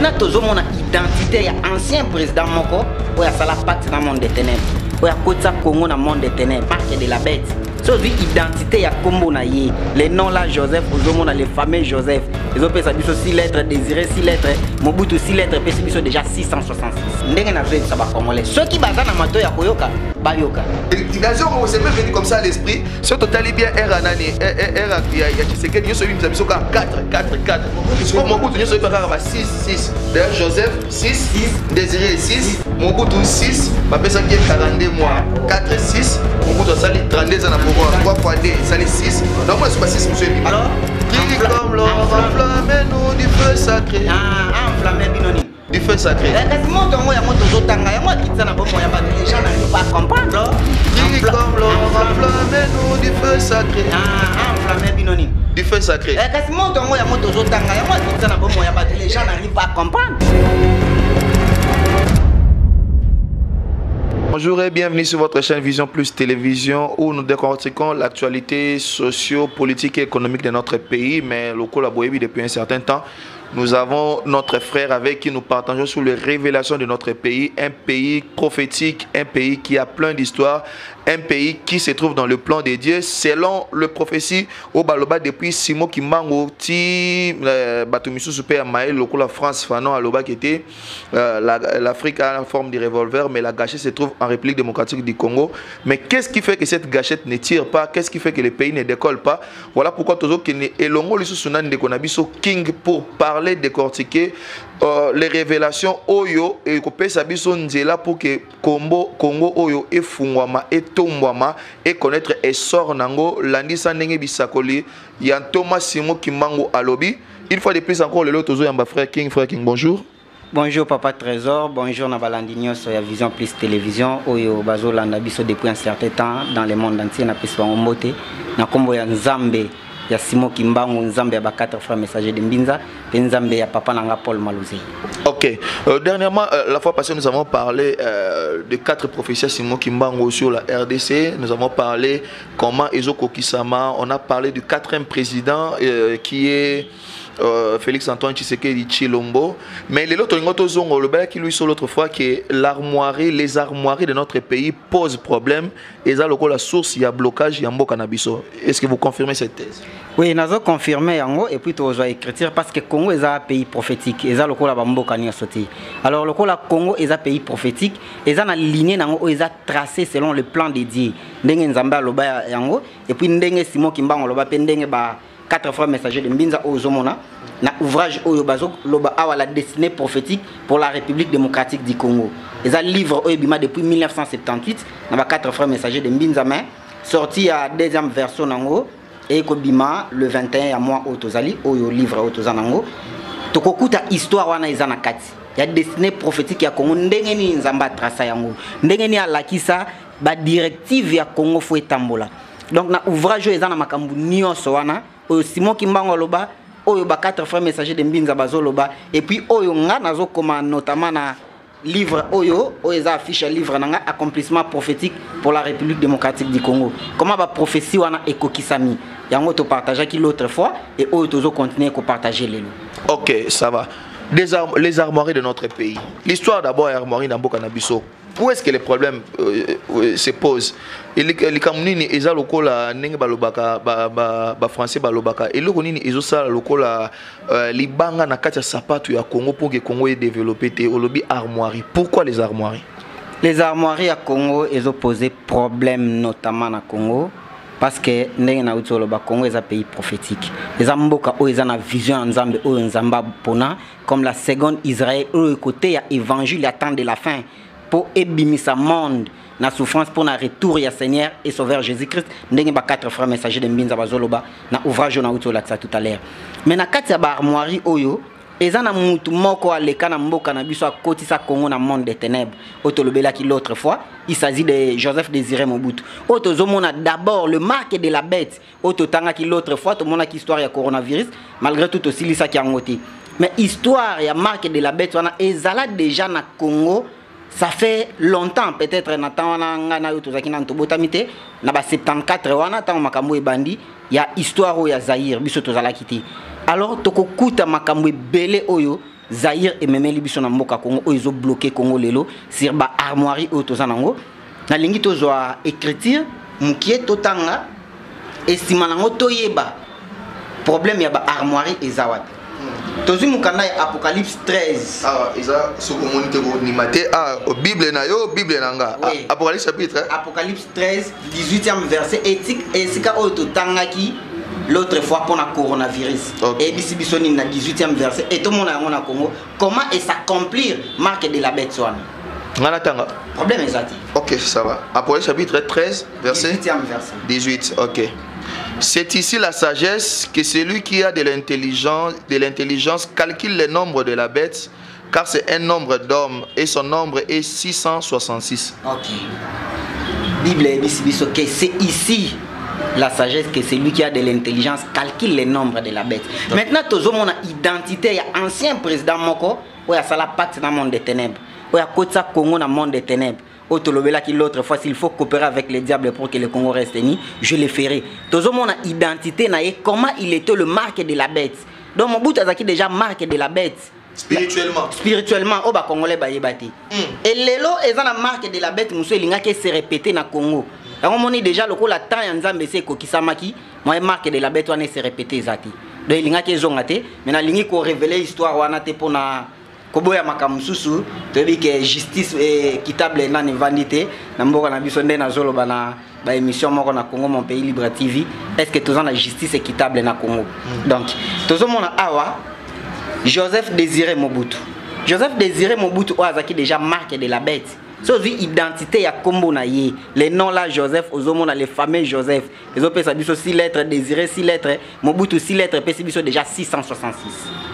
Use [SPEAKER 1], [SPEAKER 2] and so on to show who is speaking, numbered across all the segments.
[SPEAKER 1] Maintenant, tout le monde a identité, il y a ancien président Moko, il y a la pacte dans le monde des ténèbres, il y a Kotsa Congo dans le monde des ténèbres, marque de la bête. So, l'identité, il y a Combo Naye, les noms là, Joseph, les fameux Joseph, les autres personnes, 6 lettres, Désiré 6 lettres, Mobutu 6 lettres, ils sont déjà 666. N'est-ce pas Congolais. Ceux qui basent dans Mato, il y a Koyoka, Bayoka.
[SPEAKER 2] L'identité, c'est même venu comme ça à l'esprit. Si tu as bien R-Anani, R-Aklia, tu sais que nous sommes 4, 4, 4. Mobutu, nous sommes 6, 6. D'ailleurs, Joseph 6, 6. Désiré 6. Mobutu 6. Papa, ça qui est 42 mois. 4, 6. Mobutu, ça est 32 ans. 3 fois 2, ça est 6. Donc moi je suis pas 6, monsieur. Alors, qui comme l'or, enflammez-nous du feu sacré.
[SPEAKER 1] Enflammez binoni.
[SPEAKER 2] Du feu sacré.
[SPEAKER 1] Quasiment dans moi, il y a mon tozo tanga, il y a moi qui t'en a pas, les gens n'arrivent pas à comprendre.
[SPEAKER 2] Qui comme l'or, enflammez-nous du feu sacré.
[SPEAKER 1] Enflammez binoni.
[SPEAKER 2] Du feu sacré.
[SPEAKER 1] Quasiment dans moi, il y a mon tozo tanga, il y a moi qui t'en a pas, les gens n'arrivent pas à comprendre.
[SPEAKER 2] Bonjour et bienvenue sur votre chaîne Vision Plus Télévision où nous décortiquons l'actualité socio-politique et économique de notre pays. Mais le collaborer depuis un certain temps, nous avons notre frère avec qui nous partageons sur les révélations de notre pays. Un pays prophétique, un pays qui a plein d'histoires, un pays qui se trouve dans le plan de Dieu. Selon le prophétie au Baloba depuis Simo Kimbango, ti Batumisu Super Maël, la France, Fanon, Aloba qui était l'Afrique a la forme de revolver, mais la gâchette se trouve en République démocratique du Congo. Mais qu'est-ce qui fait que cette gâchette ne tire pas? Qu'est-ce qui fait que le pays ne décolle pas? Voilà pourquoi Tozo Kene et Longo Lissusunan de Konabiso King pour parler, décortiquer les révélations Oyo et Kopé Sabiso Nzela pour que Congo Oyo et Fungwama et Tombwama et connaître et sort Nango, Landisa Nenge Bisakoli, Yan Thomas Simo Kimbango Alobi. Une fois de plus encore, le lot Tozo Yamba frère King, bonjour.
[SPEAKER 1] Bonjour Papa Trésor, bonjour Nabalandinho sur la Vision Plus Télévision. Oyo Bazo Landabiso depuis un certain temps dans le monde entier, na pesi bango mbote, na kombo ya Nzambe. Il y a Simo Kimbango, Nzambe, il y a 4 frères messagers de Mbinza, et Nzambe, il y a Papa Nanga Paul Malouzi.
[SPEAKER 2] Ok. Dernièrement, la fois passée, nous avons parlé de 4 professeurs Simo Kimbango sur la RDC. Nous avons parlé comment Ezoko Kisama. On a parlé du 4e président qui est Félix Antoine Tshisekedi Tshilombo. Mais l'autre qui lui sur l'autre fois que les armoiries de notre pays posent problème. Et ça, la source, il y a blocage, il y a un cannabis. Est-ce que vous confirmez cette thèse?
[SPEAKER 1] Oui, nous avons confirmé et puis nous avons écrit parce que le Congo est un pays prophétique. Et ça, le alors le Congo est un pays prophétique. Et ça, la lignée est tracée selon le plan dédié. Et puis Simo Kimbango Ndenge 4 frères messagers de Mbinza Ozomona, na ouvrage Oyobazo, la destinée prophétique pour la République démocratique du Congo. Ils ont livre Oyobima depuis 1978, na 4 frères messagers de Mbinza main, sorti à 2e version nango, et Kobima le 21 à mois Otozali, Oyo livre Otozanango. Tokokuta histoire wana izana kati. Il y a destinée prophétique ya Congo, ndenge ni nzamba trasa yango. Ndenge ni alakisa ba directive ya Congo fo etambola. Donc na ouvrage ezana makambu nyonso wana. Simon Kimbango Loba, Oyo 4 frères messagers de Mbinza Bazo Loba, et puis Oyo nga nazo koma notamment na livre Oyo eza affiche livre nanga accomplissement prophétique pour la République démocratique du Congo. Comment ba prophétie wana ekokisami. Yango to partager qui l'autre fois et Oyo tozo continuer ko partager les lots.
[SPEAKER 2] OK, ça va. Les armoiries de notre pays. L'histoire d'abord est armoirie dans Bokanabiso. Où est-ce que les problèmes se posent? Et les Camerounais, ils ont le nenge balobaka, français balobaka. Et le Conini, ils ont ça le libanga na katia sapatu ya Congo pour que Congo ait développé des armoiries. Pourquoi les armoiries?
[SPEAKER 1] Les armoiries à Congo, ils ont posé problème notamment à Congo. Parce que le Congo est un pays prophétique. Les Amboka ont une vision ensemble comme la seconde Israël, au côté l'évangile, il attend de la fin pour ébimisa monde na souffrance pour na retour ya Seigneur et Sauveur Jésus-Christ. Ndenge ba 4 frères messagers de Mbinza Bazoloba na ouvrage na uto la tout à l'heure. Mais na kati ya ba armoirie oyo ezana mutu moko aleka na mboka na biso akotisa Congo na monde des ténèbres. Otolobela ki l'autre fois, il s'agit de Joseph Désiré Mobutu. Otozomona d'abord le marque de la bête. Ototanga ki l'autre fois to mona ki histoire ya coronavirus malgré tout aussi lisa ki angoti. Mais histoire ya marque de la bête wana ezala déjà na Congo. Ça fait longtemps, peut-être, na 74 wana tant makambo ebandi ya histoire oyo ya Zaïre biso tozala kiti. Alors tokokuta makambo belé oyo Zaïre et même biso na mboka Congo ils ont bloqué Congo lelo sur ba armoirie autozanango na lingi tozwa écriture mukie totanga estima nango toyeba problème ya ba armoirie ezawat tozi mukanda ya Apocalypse 13
[SPEAKER 2] isa soko monite ko nimate Bible na yo Bible nanga Apocalypse chapitre
[SPEAKER 1] Apocalypse 13 18e verset éthique et sika ototangaki l'autre fois pour le coronavirus. Et ici, bisoni na 18e verset. Et tout le monde a Congo. Comment est s'accomplir marque de la bête soine? Problème exact.
[SPEAKER 2] Ok, ça va. Apocalypse chapitre 13, verset
[SPEAKER 1] 18e verset.
[SPEAKER 2] 18, ok. C'est ici la sagesse que celui qui a de l'intelligence calcule le nombre de la bête, car c'est un nombre d'hommes et son nombre est 666.
[SPEAKER 1] Ok. Bible que c'est ici la sagesse que celui qui a de l'intelligence calcule le nombre de la bête. Maintenant, tout le monde a identité. Il y a ancien président Moko, il y a la pacte dans le monde des ténèbres. Il y a Kotsa Congo dans le monde des ténèbres. L'autre fois, s'il faut coopérer avec les diables pour que le Congo reste uni, je le ferai. Tout le monde a identité. Comment il était le marque de la bête. Donc, mon bout a déjà marque de la bête.
[SPEAKER 2] Spirituellement.
[SPEAKER 1] Spirituellement, au bas Congolais bayebati. Et l'élo est la marque de la bête. Monsieur Linga qui s'est répété dans Congo. On dit déjà le coup la temps en Zambie c'est Kokisamaki. Moi marque de la bête on s'est répété zati. Donc Linga qui zongate. Mais na lingi ko révéler histoire wana te pona koboya makamususu. Tebi que justice équitable na ne vandité. Na mboka na biso nde na zolo bana ba émission moko na Congo mon pays libre TV. Est-ce que tous la justice équitable na Congo? Donc tous on a awa Joseph Désiré Mobutu. Joseph Désiré Mobutu oazaki déjà marque de la bête. So identité ya kombo na ye. Les noms là Joseph ozomona les fameux Joseph. Les autres ça biso 6 lettres Désiré 6 lettres Mobutu 6 lettres pesi biso déjà 666.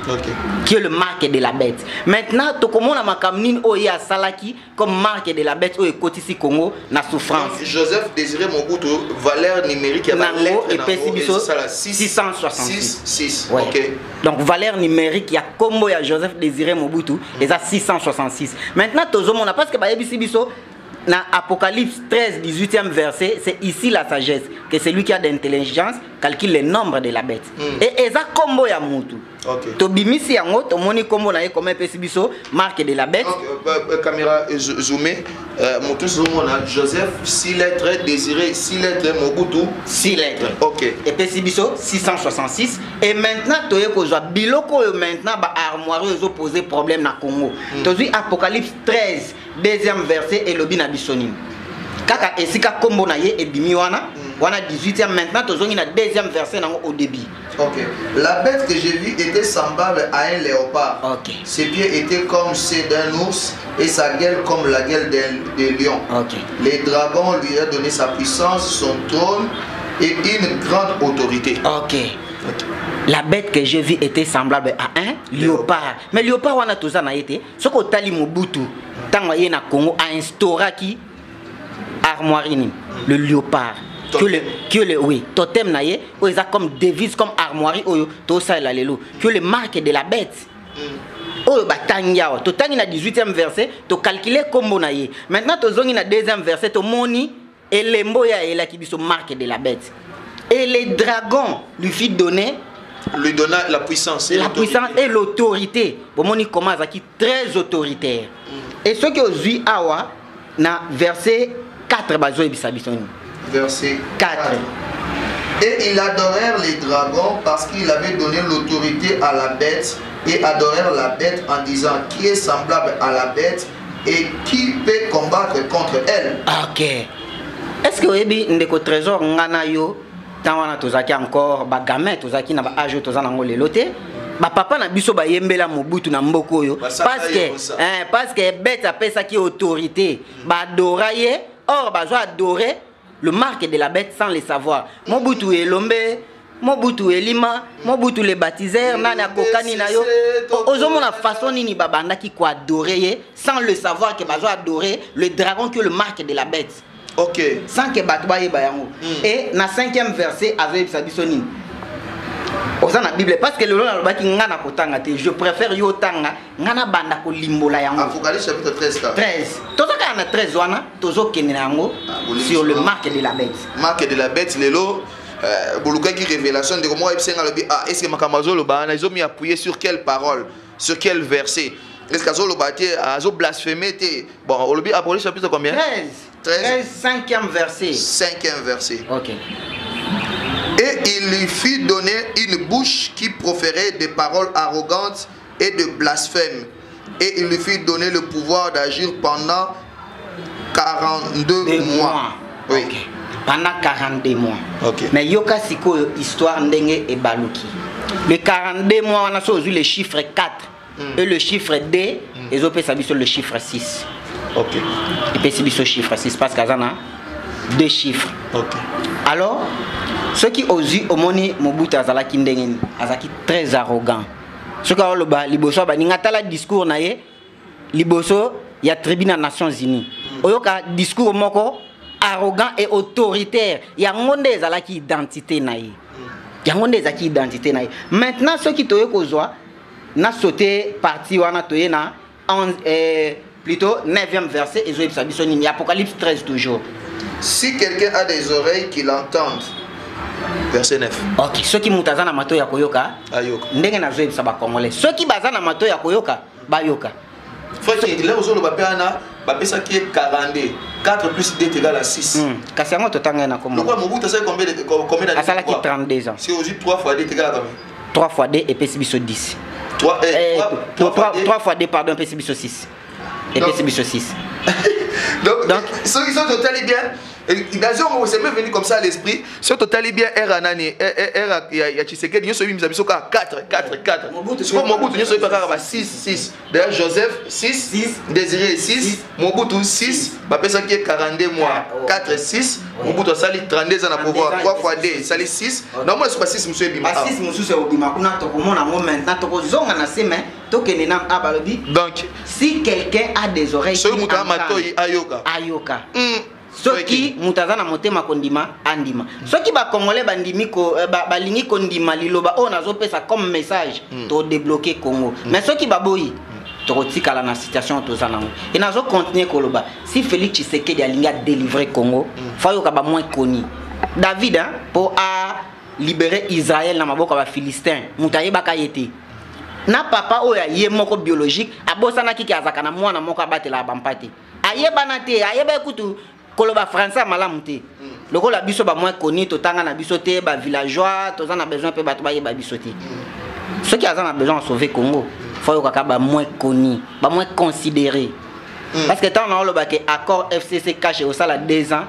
[SPEAKER 1] OK. Qui est le marque de la bête. Maintenant to komona makamnine oya salaki comme marque de la bête o ekotisi Congo na souffrance.
[SPEAKER 2] Donc, Joseph Désiré Mobutu valeur numérique ya ba lettre
[SPEAKER 1] et pesi biso 666.
[SPEAKER 2] 6.
[SPEAKER 1] Ouais.
[SPEAKER 2] OK.
[SPEAKER 1] Donc valeur numérique ya kombo ya Joseph Désiré Mobutu et ça 666. Maintenant tozomona parce que ba biso na Apocalypse 13 18e verset c'est ici la sagesse que celui qui a d'intelligence calcule le nombre de la bête et eza kombo ya mutu. OK. To bimisi yango to moni kombo na ye comme pesi biso marque de la bête.
[SPEAKER 2] Caméra zoomé mutu zomona Joseph 6 lettres Désiré 6 lettres Mobutu 6 lettres. OK. Et pesi biso 666 et maintenant to ye kozwa biloko yo maintenant ba armoire yo poser problème na Congo. To zi Apocalypse 13 deuxième verset et lobi na bisoni. Kaka esika kombo na ye ebimi wana 18e maintenant tozongi na deuxième verset nango au début. OK. La bête que j'ai vue était semblable à un léopard.
[SPEAKER 1] OK.
[SPEAKER 2] Ses pieds étaient comme ceux d'un ours et sa gueule comme la gueule d'un lion.
[SPEAKER 1] OK.
[SPEAKER 2] Les dragons lui ont donné sa puissance, son trône et une grande autorité.
[SPEAKER 1] OK. La bête que j'ai vue était semblable à un léopard. Mais léopard wana toza na été ce que tali Mobutu tango ye na Congo a instauré armoirie le léopard que le oui totem na ye o eza comme devise comme armoirie oyo to ça la lelo que le marque de la bête oyo batanga to tangi na 18e verset to calculer kombo na ye maintenant to zongi na 2e verset to moni elembo ya ela ki biso marque de la bête et les dragons lui donna
[SPEAKER 2] la puissance
[SPEAKER 1] et l'autorité bon moni comment ça qui très autoritaire et ce que ozui awa na verset 4 bazo ebisa bisoni.
[SPEAKER 2] Verset
[SPEAKER 1] 4.
[SPEAKER 2] Et ils adorèrent les dragons parce qu'il avait donné l'autorité à la bête et adorèrent la bête en disant qui est semblable à la bête et qui peut combattre contre elle.
[SPEAKER 1] OK. Est-ce que ebi ndeko trésor ngana yo tant wana tozaki encore ba gamin tozaki na ba âge tozana ngo lelote ba papa na biso ba yembela Mobutu na mboko yo parce que bête apesa ki autorité ba adoraye or ba zo adorer le marque de la bête sans le savoir. Mobutu elombe, Mobutu elima, Mobutu les baptiseurs, nana kokani na yo. Ozomo la façon nini babanda ki ko adorer sans le savoir que bazo adorer le dragon que le marque de la bête.
[SPEAKER 2] OK.
[SPEAKER 1] Sans que batba ye bayango. Et na 5e verset avec Sabisoni. Oza na Bible parce que le lona lobaki ngana kotanga te je préfère yo tanga ngana banda ko limbola yango.
[SPEAKER 2] Apocalypse chapitre 13 là.
[SPEAKER 1] 13. Tozaka na 13 wana tozo kenena yango sur le marque de la bête.
[SPEAKER 2] Marque de la bête lelo boluka qui révélation de moi ebisenga lobi est-ce que makamazo lo bana ils ont mis appuyé sur quelle parole sur quel verset? Est-ce qu'Azo blasphémé? Bon, Olobi Apocalypse chapitre combien?
[SPEAKER 1] 13, 5e verset.
[SPEAKER 2] 5e verset.
[SPEAKER 1] Ok.
[SPEAKER 2] Et il lui fit donner une bouche qui proférait des paroles arrogantes et de blasphème. Et il lui fit donner le pouvoir d'agir pendant 42 mois. Oui.
[SPEAKER 1] Okay. Pendant 42 mois.
[SPEAKER 2] Okay.
[SPEAKER 1] Mais yoka siko histoire ndenge et baluki. Les 42 mois, on a choisi le chiffre 4 et le chiffre 2 et ils ont fait le chiffre 6.
[SPEAKER 2] Ok.
[SPEAKER 1] Et puis c'est le chiffre 6 parce qu'il y a deux chiffres.
[SPEAKER 2] Ok.
[SPEAKER 1] Alors, ceux qui osent au moni Mobutu azalaki ndenge azalaki très arrogant. Ceux qui ont le liboso ba ningatala discours na ye liboso ya tribunal des Nations Unies. Oyoka discours moko arrogant et autoritaire. Ya ngonde ezalaki identité na ye. Ya ngonde ezalaki identité na ye. Maintenant ceux qui toyo kozwa na sauté parti wana toye na plutôt 9e verset et Zoé Sabiso ni Apocalypse 13 toujours.
[SPEAKER 2] Si quelqu'un a des oreilles qui l'entendent. Verset 9.
[SPEAKER 1] Ok, ceux qui mutazana mato ya koyoka,
[SPEAKER 2] ayoka.
[SPEAKER 1] Ndenge na Zoé saba congolais. Ceux qui bazana mato ya koyoka, bayoka.
[SPEAKER 2] Frère, il est aux autres bapéana, bapésa qui est 42. 4 plus 2 est égal à 6.
[SPEAKER 1] Kassango totanga na komo.
[SPEAKER 2] Pourquoi Mobutu ça combien d'années?
[SPEAKER 1] Asala qui 32 ans.
[SPEAKER 2] C'est aussi 3 fois 2 est égal à combien?
[SPEAKER 1] 3 fois 2 et PCBISO 10. 3 fois 2 pardon PCBISO 6. Et PCBISO 6.
[SPEAKER 2] Donc ceux qui sont totalement bien. D'ailleurs, c'est même venu comme ça à l'esprit. Si on totalement bien, R ya Tshisekedi, nous sommes mis à 4. Mobutu, nous sommes à 6. D'ailleurs, Joseph 6, Désiré 6, Mobutu 6, Bapesa qui est 42 mois, 4, 6, Mobutu sali 32 ans à pouvoir, 3 fois 2, sali 6. Non, moi, je suis pas 6, monsieur Bima.
[SPEAKER 1] 6, monsieur, c'est Obima. On a tout le monde maintenant, tout le monde a ses mains, tout le monde a balobi.
[SPEAKER 2] Donc,
[SPEAKER 1] si quelqu'un a des oreilles,
[SPEAKER 2] ce qui est
[SPEAKER 1] ayoka. Ceux qui mutazana motema kondima andima. Ceux qui ba congolais bandimi ko balingi kondima liloba on azo pesa comme message to débloquer Congo. Mais ceux qui baboyi to kotikala na situation tozana. Et nazo continuer koloba. Si Félix Tshisekedi alinga délivrer Congo, fayo ka ba moins connu. David hein, pour a libérer Israël na maboko ba Philistin. Mutaye bakayete. Na papa oya ye moko biologique abosana kiki azaka na mwana moko abatela bampati. Ayeba te, ayeba ekutu koloba français malamu te. Lokola biso ba moins connu to tanga na biso te ba villageois, to zana besoin pe bato ba yeba biso te. Ceux qui ont besoin de sauver Congo, faut que ba moins connu, ba moins considéré. Parce que tant on a le bac accord FCC caché au sala 2 ans,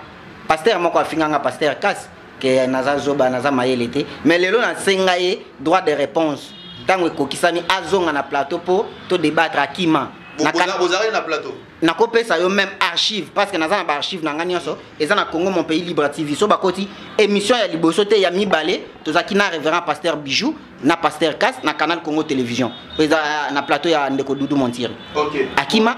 [SPEAKER 1] pasteur moko afinganga pasteur Kas que naza zoba naza mayelete, mais lelo na sengaye droit de réponse. Tango kokisani azonga na plateau pour to débattre akima.
[SPEAKER 2] Vous avez un plateau.
[SPEAKER 1] Na kopé ça yo même archive parce que naza na archive na ngani so eza na Congo mon pays libre TV so bakoti émission ya liboso te ya mibale tozaki na révérend pasteur Bijou na pasteur Kas na canal Congo télévision eza na plateau ya Ndeko Doudou Montiri.
[SPEAKER 2] OK.
[SPEAKER 1] Akima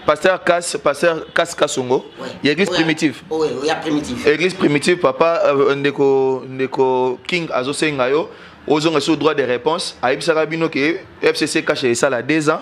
[SPEAKER 2] pasteur Kas Kasongo, il église primitive.
[SPEAKER 1] Oui, il y a primitive.
[SPEAKER 2] Église primitive papa Ndeko King azosenga yo ozonga sur droit de réponse aibisaka bino ke FCC caché ça la 2 ans.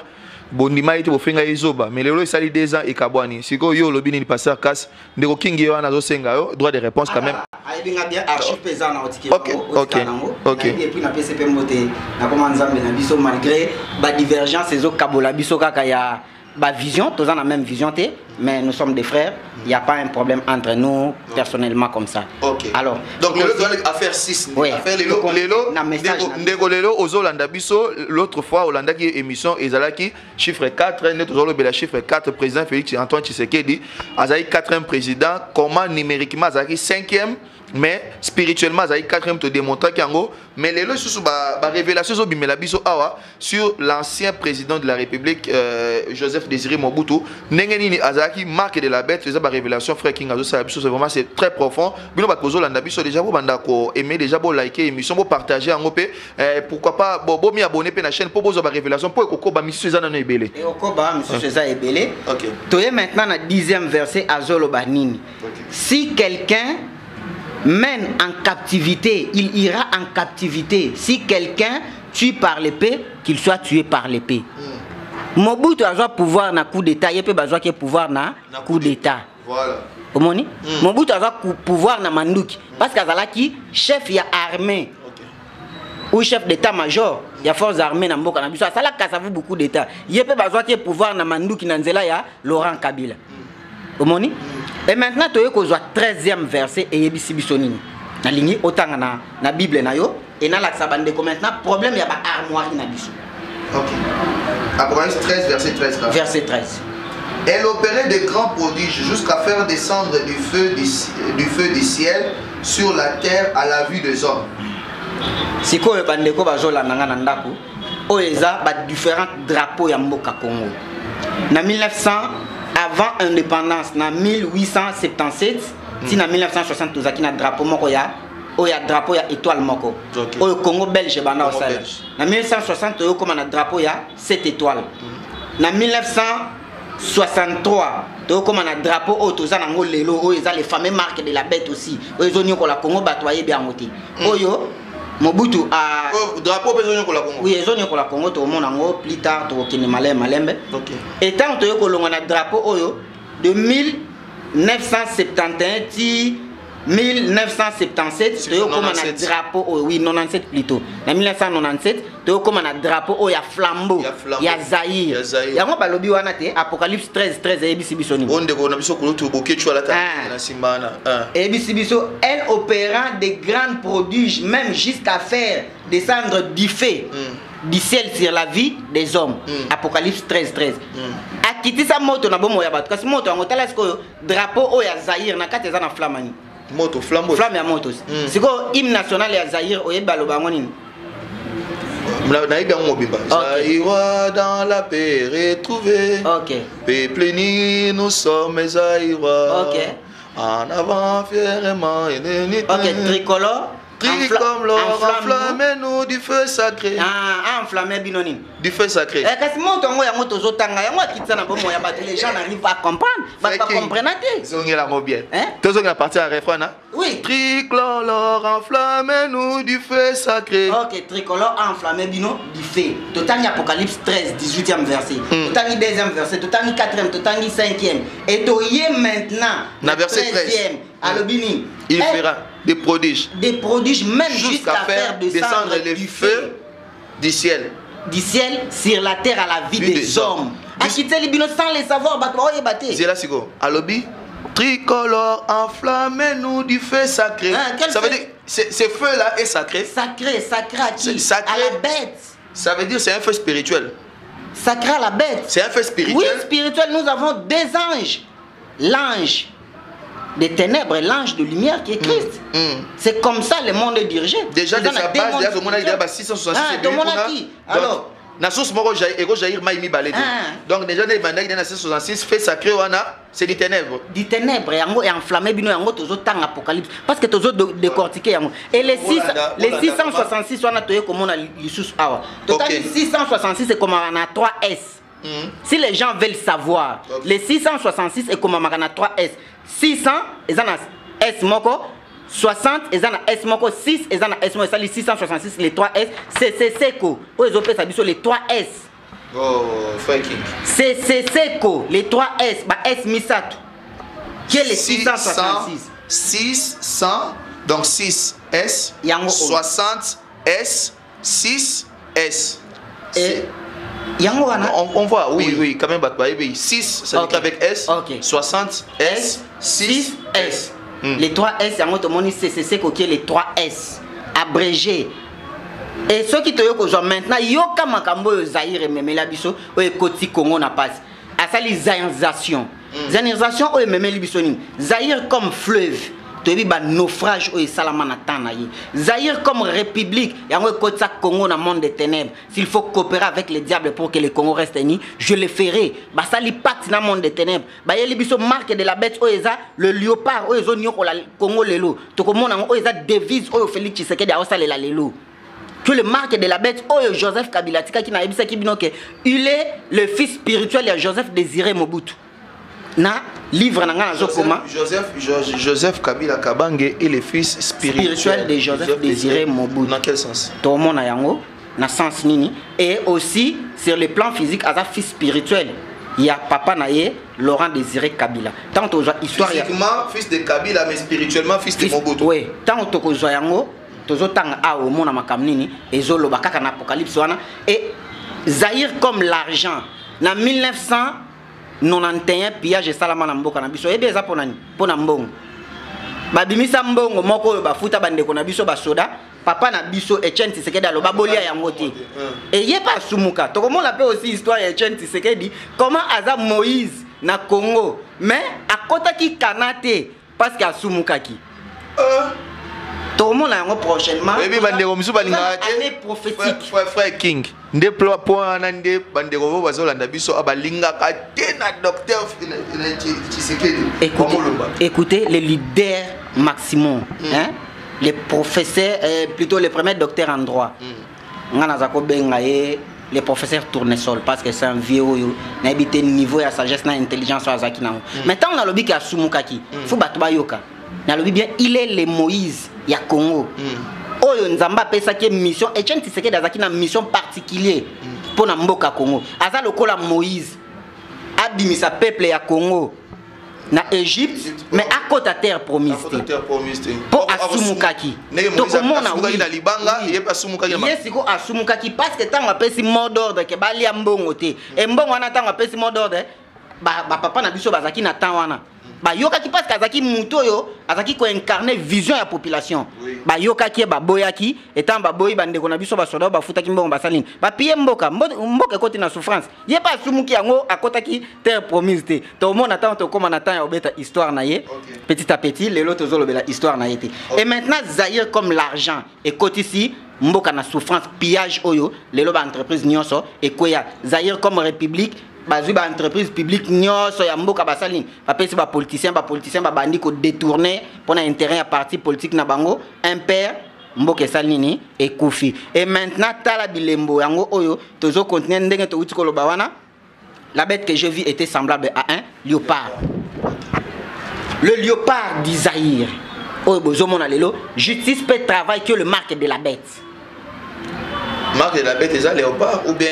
[SPEAKER 2] Bondima ite bofinga izoba mais lelo isali 2 ans ekabwani siko yo lobini ni pasteur Kas Ndeko King yo anazo senga yo droit de réponse quand même.
[SPEAKER 1] Aibinga bien archive pesa na otiki.
[SPEAKER 2] OK.
[SPEAKER 1] Et puis na PCP mbote na comment nzambe na biso malgré ba divergence ezo kabola biso kaka ya ba vision, tous en a même vision té, mais nous sommes des frères, il n'y a pas un problème entre nous personnellement comme ça.
[SPEAKER 2] OK.
[SPEAKER 1] Alors,
[SPEAKER 2] donc le doit affaire 6,
[SPEAKER 1] oui,
[SPEAKER 2] affaire lelo ndeko lelo ozolanda biso l'autre fois Olanda qui émission ezalaki chiffre 4 net ozolo bela chiffre 4 président Félix Antoine Tshisekedi azali 4e président comment numériquement azali 5e mais spirituellement azali 4e te démontrer qu'ango mais lelo sous ba révélation zo bimela biso awa sur l'ancien président de la République Joseph Désiré Mobutu ndenge ni azaki marque de la bête les ba révélation frère King azo ça biso c'est vraiment c'est très profond bino ba kozolanda biso déjà bo banda ko aimer déjà bo liker émission bo partager ango pe pourquoi pas bo mi abonner pe na chaîne pour bozo ba révélation pour ko ba mission za na ebele
[SPEAKER 1] et okoba monsieur ça ebele.
[SPEAKER 2] OK.
[SPEAKER 1] Toye maintenant na 10e verset azolo banini. Si quelqu'un mène en captivité, il ira en captivité. Si quelqu'un tue par l'épée, qu'il soit tué par l'épée. Mobutu a besoin pouvoir na coup d'état, il peut besoin qu'il pouvoir na coup d'état.
[SPEAKER 2] Voilà.
[SPEAKER 1] Omoni? Mobutu a besoin pouvoir na manduki parce qu'azalaki chef ya armée.
[SPEAKER 2] OK.
[SPEAKER 1] ou chef d'état-major il y a forces armées na mboka na biso ça la casse beaucoup d'état il peut besoin de pouvoir na manduki na nzela ya Laurent Kabila omoni et maintenant tu ko zo 13e verset et yebisi biso nini na ligne otanga na Bible na yo et na la sabande ko maintenant problème ya ba armoire na biso.
[SPEAKER 2] OK. Apocalypse 13 verset 13.
[SPEAKER 1] Verset 13.
[SPEAKER 2] Elle opérait de grands prodiges jusqu'à faire descendre du feu du ciel sur la terre à la vue des hommes.
[SPEAKER 1] Sikoyo bandeko bazolanda nga na ndako oyo eza ba différents drapeaux ya mboka Congo. Na 1900 avant indépendance na 1877 si na 1960 tozaki na drapeau moko ya oya drapeau ya étoile moko. Oyo Congo belge banda osala. Na 1960 oyo koma na drapeau ya 7 étoiles. Na 1963 to comme un drapeau autoza nango lelo oyo eza les fameux marques de la bête aussi oyo zoni ko la Congo batoyer bien ngoti oyo Mobutu a
[SPEAKER 2] drapeau besoin ko la Congo
[SPEAKER 1] oui zoni ko la Congo to mona ngo plus tard to kini malembe
[SPEAKER 2] OK
[SPEAKER 1] et tant to ko longa na drapeau oyo de 1971 ti 1977 to comme un drapeau oui 97 plutôt en 1997 to comme un drapeau o ya flambeau ya Zaïre ya ngo balobi wana te Apocalypse 13 ebisi biso ni
[SPEAKER 2] onde ko na biso ko to boketwa la ta na simbana
[SPEAKER 1] ebisi biso elle opérant de grands prodiges même jusqu'à faire descendre du feu du ciel sur la vie des hommes. Apocalypse 13 akitisa moto na bomo ya bato kasi moto ngo tala siko drapeau o ya Zaïre na kati za na flamani
[SPEAKER 2] moto flambeau
[SPEAKER 1] flamme ya moto siko hymne national ya Zaïre oyeba lobango nini
[SPEAKER 2] naïba ngobimba Zaïrois dans la paix retrouvée
[SPEAKER 1] OK
[SPEAKER 2] peuple uni nous sommes Zaïrois
[SPEAKER 1] OK
[SPEAKER 2] en avant fièrement
[SPEAKER 1] OK tricolore
[SPEAKER 2] tricolore enflammez-nous du feu sacré
[SPEAKER 1] enflammez binoni
[SPEAKER 2] du feu sacré
[SPEAKER 1] kasi moto ngo ya moto zotanga yango akitsa na bomo ya bato les gens n'arrivent pas à comprendre pas comprendre te
[SPEAKER 2] zongela ngo bien tozonga partir à refrain na
[SPEAKER 1] oui
[SPEAKER 2] tricolore enflammez-nous du feu sacré
[SPEAKER 1] OK tricolore enflammez bino du feu totangi Apocalypse 13 18e verset totangi 2e verset totangi 4e totangi 5e et toyé maintenant
[SPEAKER 2] na verset 13
[SPEAKER 1] alobini
[SPEAKER 2] il fera des prodiges
[SPEAKER 1] même jusqu'à faire descendre
[SPEAKER 2] le feu du ciel
[SPEAKER 1] sur la terre à la vie des hommes. Akiteli bino sans les savoir bato oye baté.
[SPEAKER 2] Zela siko alobi tricolore enflammez-nous du feu sacré. Ça veut dire ce feu là est sacré.
[SPEAKER 1] Sacré à qui?
[SPEAKER 2] Sacré
[SPEAKER 1] à la bête.
[SPEAKER 2] Ça veut dire c'est un feu spirituel.
[SPEAKER 1] Sacré à la bête.
[SPEAKER 2] C'est un feu spirituel.
[SPEAKER 1] Oui, spirituel, nous avons deux anges. L'ange des ténèbres et l'ange de lumière qui est Christ. C'est comme ça le monde est dirigé.
[SPEAKER 2] Déjà de sa base, il y a tout le monde qui a 666 alors na source moko jair maïmi balé. Donc déjà les bandits dans 666 fait sacré wana c'est du ténèbres. Du
[SPEAKER 1] ténèbres yango et enflammé bino yango tozo tang apocalypse parce que tozo décortiquer yango et les 666 wana toye comme on a lisusu awa. Total 666 c'est comme on a 3S. Si les gens veulent savoir, les 666 est comme on a 3S. 600 et ça S moko 60 et ça S moko 6 et ça S moko ça les 666 les 3S c'est seco aux autres ça dit sur les 3S
[SPEAKER 2] fucking
[SPEAKER 1] c'est seco les 3S bah S misato qui est les 666
[SPEAKER 2] 600 donc 6S 60 S 6S
[SPEAKER 1] et
[SPEAKER 2] on voit, oui, quand même, 6, ça veut dire avec S, 60, S, 6, S.
[SPEAKER 1] Les 3S, c'est ce qui est les 3S, abrégé. Et ce qui te dit maintenant, yoka makambo Zaïre et Melabiso, ou Koti Congo n'a pas. À ça, les zaïrisation. Zaïrisation, ou Melabisoning. Zaïre comme fleuve. Naufrage au Salamana Tanaï. Zaïre comme république, il y a un Congo dans le monde des ténèbres. S'il faut coopérer avec les diables pour que le Congo reste uni, je le ferai. Bah ça li pacte dans le monde des ténèbres. Bah il y a les marques de la bête oeza le léopard oezo nyoko la Congo lelo. To komo na oeza devise oyo Félix Tshisekedi a osala la lelo. Que le marque de la bête oyo Joseph Kabila tika ki na ebisa ki binoke. Il est le fils spirituel de Joseph Désiré Mobutu. Na livre nanga nazokoma
[SPEAKER 2] Joseph Kabila Kabange est le fils spirituel
[SPEAKER 1] de Joseph Désiré Mobutu.
[SPEAKER 2] Dans quel sens?
[SPEAKER 1] Tout monde a yango na sens nini et aussi sur le plan physique à sa fils spirituel. Il y a papa naye Laurent Désiré Kabila. Tant aux histoire
[SPEAKER 2] physiquement fils de Kabila mais spirituellement fils de Mobutu.
[SPEAKER 1] Oui, tant aux yango tozotanga awo mona makamnini ezoloba kaka na apocalypse wana et Zaïre comme l'argent na 1991 pillage salama na mboka na biso ebe eza pona mbongo babimisa mbongo moko oyo bafuta bandeko na biso basoda papa na biso Etienne Tshisekedi aloba bolia yango te et ye pas sumuka tokomona pe aussi histoire ya Etienne Tshisekedi comment aza Moïse na Congo mais akotaki kanate parce que asumukaki tokomona yango prochainement
[SPEAKER 2] ebi bandeko misu balinga
[SPEAKER 1] année prophétique
[SPEAKER 2] frère King nde point na nde bandeko bo bazolanda biso abalinga ka te na docteur Tshisekedi.
[SPEAKER 1] Écoutez les leaders maximum hein les professeurs plutôt les premiers docteurs en droit ngana zako benga ye les professeurs tournesol parce que c'est un vieux na habité niveau ya sagesse na intelligence wa zaki nango maintenant on a lobi ka sumukaki faut batba yoka na lobi bien il est le Moïse ya Congo oyo nzamba pesa ki mission Etienne Tshisekedi azaki na mission particulier pour na mboka Congo aza lokola Moïse abimisa peuple ya Congo na Égypte mais à côté terre promise pour asumukaki donc mona oui
[SPEAKER 2] na libanga il pas asumukaki
[SPEAKER 1] yesiko asumukaki parce que tant apesi mot d'ordre ke balia mbongo te et mbongo wana tant apesi mot d'ordre ba papa na biso bazaki na temps wana ba yokaki parce que azaki muto yo azaki ko incarner vision ya population ba yokaki ba boyaki etant ba boyi bandeko na biso ba soda ba futaki mbongo basaline ba piye mboka koti na souffrance ye pas sumuki yango akotaki terre promise te to mona tant to comme na temps ya obeta histoire na ye petit à petit lelo tozolo bela histoire na ye te et maintenant Zaïre comme l'argent et koti ici mboka na souffrance pillage oyo lelo ba entreprise nyonso et koya Zaïre comme république bazui ba entreprise publique nyonso ya mboka basaline bapesi ba politicien ba bandi ko détourner pour un intérêt à parti politique na bango impair mboka salini et koufi et maintenant tala bilembo yango oyo tozo continuer ndenge to uti ko loba wana la bête que je vis était semblable à un léopard le léopard d'Isaïe oyo bozo mona lelo justice peut travailler que le marque de la bête
[SPEAKER 2] marque de la bête est léopard ou bien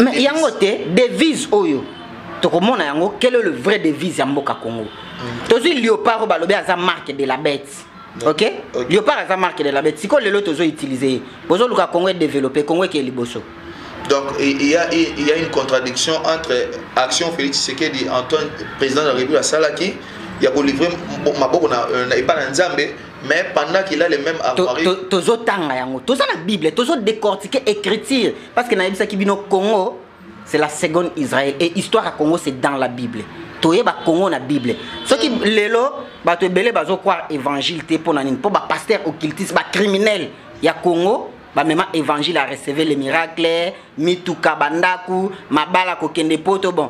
[SPEAKER 1] mais yango te devise oyo tokomona yango quel est le vrai devise ya mboka Congo tozi léopard balobi aza marque de la bête OK léopard aza marque de la bête siko lelo tozo utiliser bozo luka Congo est développé Congo qui est liboso
[SPEAKER 2] donc il y a une contradiction entre action Félix Tshisekedi Antoine président de la République Salaki il y a pour livrer maboko na pas na Nzambe mais pendant qu'il a les mêmes avaries
[SPEAKER 1] tozo tanga yango toza na Bible tozo décortiquer écriture parce que na yebisa ki bino Congo c'est la seconde Israël et histoire à Congo c'est dans la Bible toyeba Congo na Bible ce qui lelo ba to belé bazo croire évangile te pour nanine pour ba pasteur occultiste ba criminel ya Congo ba même évangile a recevoir les miracles mituka bandaku mabala ko kende poto bon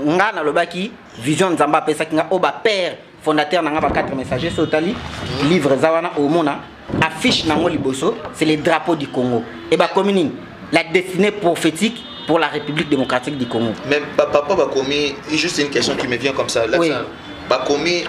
[SPEAKER 1] nga na lobaki vision nzamba pesa kinga o ba père fondateur nanga ba 4 messagers sotali livre zawana au mona affiche nango liboso c'est les drapeaux du Congo et ba commune la destinée prophétique pour la République démocratique du Congo.
[SPEAKER 2] Mais papa ba commis juste une question qui me vient comme ça là oui. Ba commis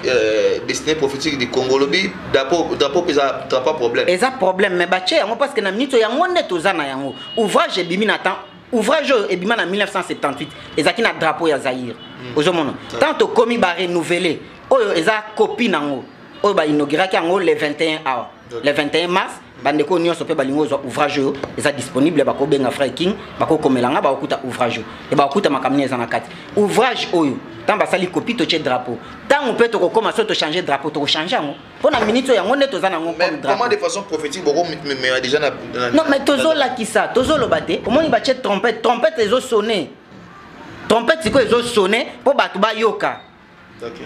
[SPEAKER 2] destinée prophétique du Congo lobi drapeau pesa pas problème.
[SPEAKER 1] Eza problème mais ba tché yango parce que na minito yango nde tozana yango ouvrage e bimi na temps ouvrage e bimi na 1978 ezaki na drapeau ya Zaïre ozomono tant to commis ba renouveler oyo eza copie nango oyo ba inauguraki yango le 21 awa le 21 mars bandeko nyonso pe balingo zo ouvrage oyo eza disponible bako benga frère King bako komelanga ba okuta ouvrage et ba okuta makamni eza na kati ouvrage oyo tant basali copie to che drapeau tant on peut to koma so to changer drapeau to changer yango pona minito yango nde tozana ngo
[SPEAKER 2] comme drapeau comment de façon prophétique boko mais déjà na
[SPEAKER 1] non mais tozo la kisa tozo lobate omoni ba che trompette ezo sonner trompette siko ezo sonner po batu ba yoka
[SPEAKER 2] OK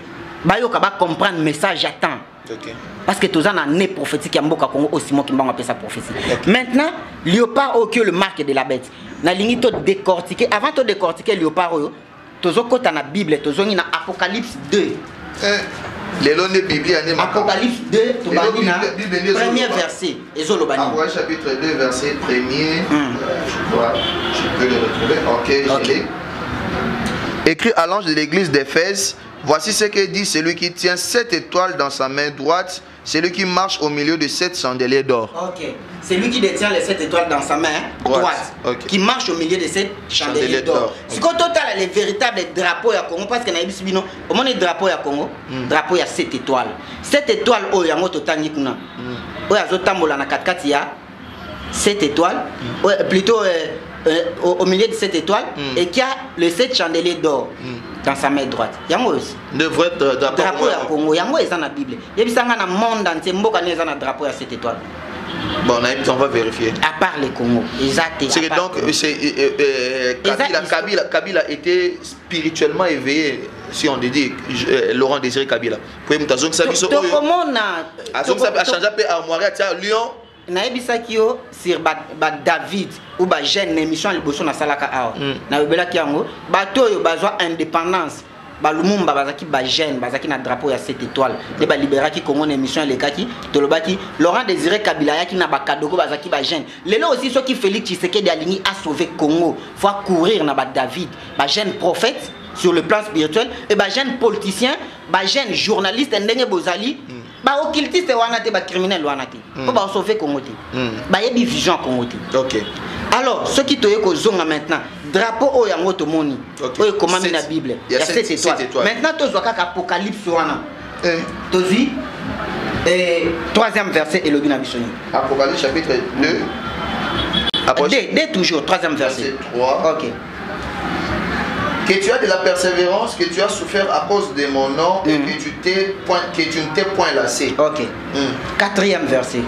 [SPEAKER 1] bayoka ba comprendre message attend parce que tous en année prophétique mboka Congo aussi moi qui m'a appelé ça prophétie maintenant léopard au que le marque de la bête na lingi to décortiquer avant de décortiquer léopard yo tozo kota na Bible tozo ni na Apocalypse 2
[SPEAKER 2] les lois de Bible
[SPEAKER 1] Apocalypse 2 to bani na premier verset ezolo bani
[SPEAKER 2] Apocalypse chapitre 2 verset 1er je crois je peux le retrouver OK écrit à l'ange de l'église d'Éphèse. Voici ce que dit celui qui tient 7 étoiles dans sa main droite, celui qui marche au milieu de 7 chandeliers d'or.
[SPEAKER 1] Ok. C'est lui qui détient les 7 étoiles dans sa main droite, okay. Qui marche au milieu de 7 chandeliers d'or. Ce qu'on total les véritables drapeaux à Congo, parce que na yebisi bino, comment les drapeaux à Congo, drapeau à 7 étoiles. 7 étoiles au yango totangi kuna. oyo azotambola na katikati ya 7 étoiles, plutôt au milieu de 7 étoiles, et qui a le 7 chandeliers d'or dans sa main droite. Yango aussi.
[SPEAKER 2] De vrai
[SPEAKER 1] drapeau ya Congo. Yango est dans la Bible. Yebisanga na monde entier, mboka ne dans drapeau ya 7 étoiles.
[SPEAKER 2] Bon, on va vérifier.
[SPEAKER 1] À part le Congo. Exact.
[SPEAKER 2] C'est que donc, Kabila était spirituellement éveillé, si on dit Laurent Désiré Kabila. Pour nous, ça a changé peu armoire à Lyon.
[SPEAKER 1] Naebisaki yo sur David ou jeune émission liboso na salaka awa. Na yobelaki yango bato yo bazwa indépendance. Balumumba bazaki jeune bazaki na drapeau ya 7 étoiles. De ba libéraki Congo na émission lekaki tolobaki Laurent Désiré Kabila yaki na bakadoko bazaki jeune. Lelo aussi ceux qui Félix Tshisekedi alingi a sauvé Congo. Faut courir na David, jeune prophète sur le plan spirituel et jeune politicien, jeune journaliste ndenge bozali. Ba occultiste wana te ba criminel wana te. Ko ba sauver Congo te. Ba yebi vision Congo te.
[SPEAKER 2] OK.
[SPEAKER 1] Alors, ceux qui toye ko zonga maintenant, drapeau o yango to moni. Oyo komami na Bible. Il y a 7 étoiles. Maintenant to zwa kaka Apocalypse wana. Tozi troisième verset Elobi na bisoni.
[SPEAKER 2] Apocalypse chapitre 2.
[SPEAKER 1] Dès toujours troisième verset.
[SPEAKER 2] 3. OK. Que tu as de la persévérance, que tu as souffert à cause de mon nom et que tu ne t'es point lassé.
[SPEAKER 1] Ok. Quatrième verset.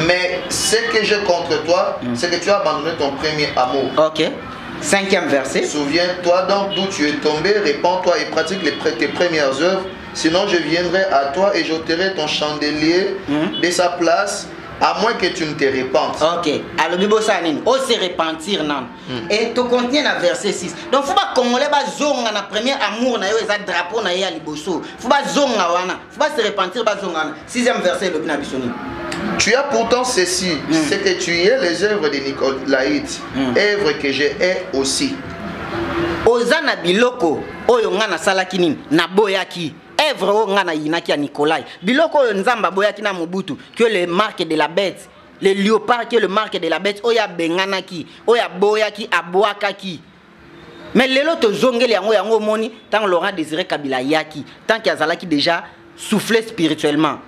[SPEAKER 2] Mais ce que j'ai contre toi, c'est que tu as abandonné ton premier amour.
[SPEAKER 1] Ok. Cinquième verset.
[SPEAKER 2] Souviens-toi donc d'où tu es tombé, répands-toi et pratique tes premières œuvres. Sinon je viendrai à toi et j'ôterai ton chandelier de sa place. À moins que tu ne te répandes.
[SPEAKER 1] Ok. Alors, Bibo Sanin, on se repentir non. Et tu continues dans verset 6. Donc, faut pas Congolais ba zonga na premier amour na yo eza drapeau na ya liboso. Faut pas zonga wana. Faut pas se repentir ba zonga. Sixième verset le bina bisoni.
[SPEAKER 2] Tu as pourtant ceci, c'est que tu es les œuvres de Nicolaïte, œuvres que j'ai aussi.
[SPEAKER 1] Ozana biloko oyo nga na salaki nini na boyaki. Œuvre o ngana yinaki ya Nikolai. Biloko oyo nzamba boyaki na Mobutu que le marque de la bête, le léopard qui est le marque de la bête oya benganaki, oya boyaki aboakaki. Mais lelo to zongeli yango moni tant Laurent Désiré Kabila yaki, tant qu'il azalaki déjà soufflé spirituellement.